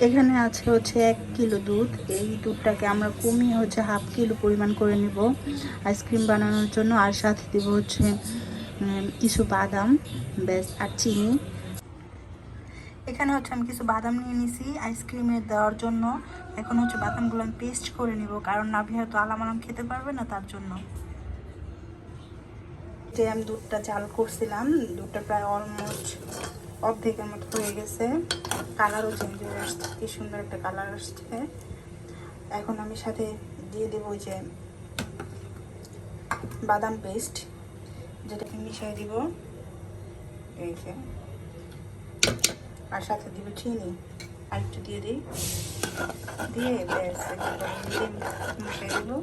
এখানে আছে হচ্ছে 1 কিলো দুধ। এই দুধটাকে আমরা কমিয়ে হচ্ছে হাফ কিলো পরিমাণ করে নিব আইসক্রিম বানানোর জন্য। আর সাথে দিব হচ্ছে কিছু বাদাম, ব্যাস, আর চিনি। এখানে হচ্ছে আমি কিছু বাদাম নিয়ে নিছি আইসক্রিমে দেওয়ার জন্য। এখন হচ্ছে বাদামগুলো আমি পেস্ট করে নিব, কারণ নাভিয়া তো আলাম আলাম খেতে পারবে না, তার জন্য। যে আমি দুধটা জাল করছিলাম, দুধটা প্রায় অলমোস্ট অর্ধেকের মতো হয়ে গেছে। কালারও চেঞ্জ হয়ে আসছে, কি সুন্দর একটা কালার আসছে। এখন আমি সাথে দিয়ে দেবো ওই যে বাদাম পেস্ট, যেটাকে মিশিয়ে দিব এই যে। আর সাথে দিব চিনি, আর একটু দিয়ে দিই, দিয়ে ব্যাস মিশিয়ে দেবো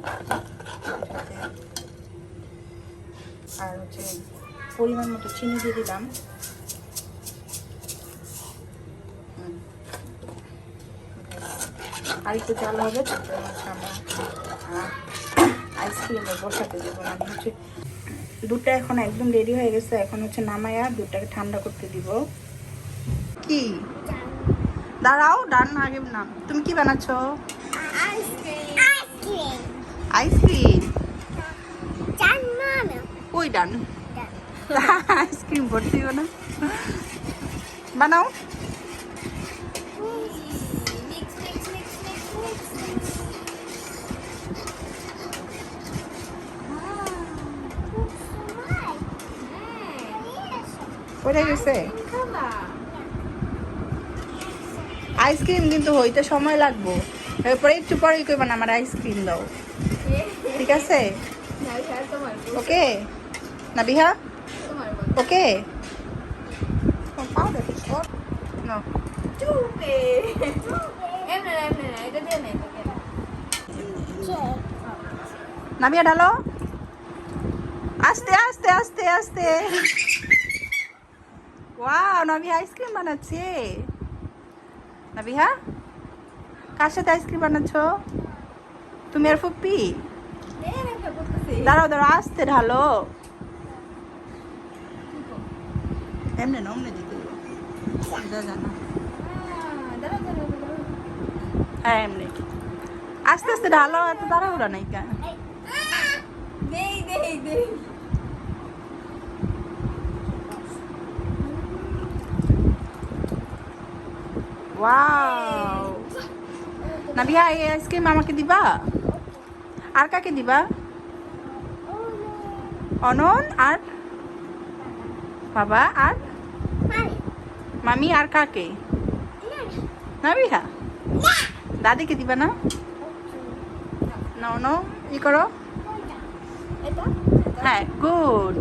সাথে। আর হচ্ছে পরিমাণ মতো চিনি দিয়ে দিলাম। আর একটু চাল হবে, তারপরে হচ্ছে আমরা আইসক্রিমে বসাতে দেবো। মানে হচ্ছে দুধটা এখন একদম রেডি হয়ে গেছে। এখন হচ্ছে নামায়া দুধটাকে ঠান্ডা করতে দিব। কি দাঁড়াও, ডান আগে নাম। তুমি কি বানাচ্ছ? আইসক্রিম। ওই ডান আইসক্রিম ভর্তি না, বানাও। কোথায় গেছে? আইসক্রিম কিন্তু হইতে সময় লাগবো, এরপরে একটু পরে কইবা না আমার আইসক্রিম দাও, ঠিক আছে? ওকে নাবিহা, ওকে। নাবিয়া ঢালো, আস্তে আস্তে আস্তে আস্তে। ওয়াও, নাবিহা আইসক্রিম বানাচ্ছে। নাবিহা, কার সাথে আইসক্রিম বানাচ্ছ? তুমি আর ফুপ্পি? দাঁড়াও দাঁড়াও, আস্তে ঢালো। এমনি না, অমনি দিতে জানো। হ্যাঁ এমনি, আস্তে আস্তে ঢালো, এত তাড়াহুড়া নাই কেন? ওয়াও, নাবিহা এই আইসক্রিম আমাকে দিবা? আর কাকে দিবা? অনন আর বাবা আর মামি, আর কাকে? নাবিহা, দাদিকে দিবা না? নাও নাও, ই করো। হ্যাঁ, গুড।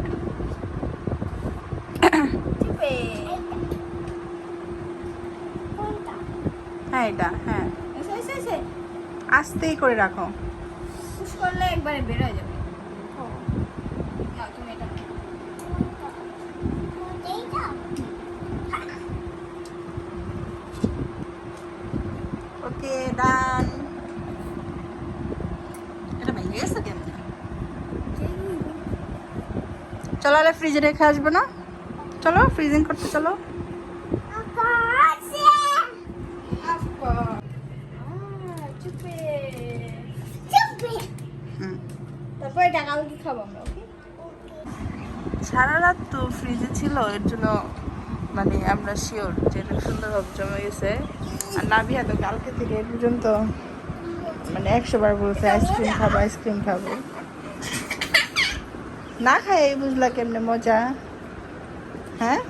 হ্যাঁ এটা, হ্যাঁ আস্তেই করে রাখো। পুশ করলে একবারে বের হয়ে যাবে। ওকে, ডান। এটা ভেঙে গেছে কেমন? চলো আরে ফ্রিজে রেখে আসবো না? চলো ফ্রিজিং করতে চলো। তারপরে টাকা কি খাবো আমরা? সারা রাত তো ফ্রিজে ছিল, এর জন্য মানে আমরা শিওর যে এটা সুন্দরভাবে জমে গেছে। আর নাবিয়া তো কালকে থেকে এ পর্যন্ত মানে 100 বার বলছে আইসক্রিম খাবো, আইসক্রিম খাবো। না খাই বুঝলা কেমনে মজা? হ্যাঁ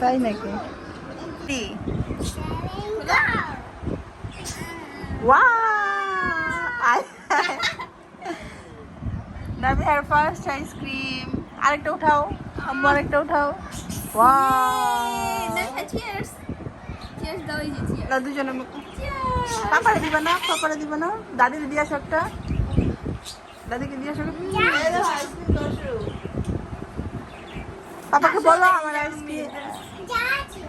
তাই নাকি? নাবিয়ার ফার্স্ট আইসক্রিম। আরেকটা উঠাও আম্মু, আরেকটা উঠাও। না দুজনের মতো। পাপারে দিবা না? পাপারে দিবা না? দাদিকে দিয়ে আসো একটা, দাদিকে দিয়ে আসো। পাপাকে বলো আমার আইসক্রিম।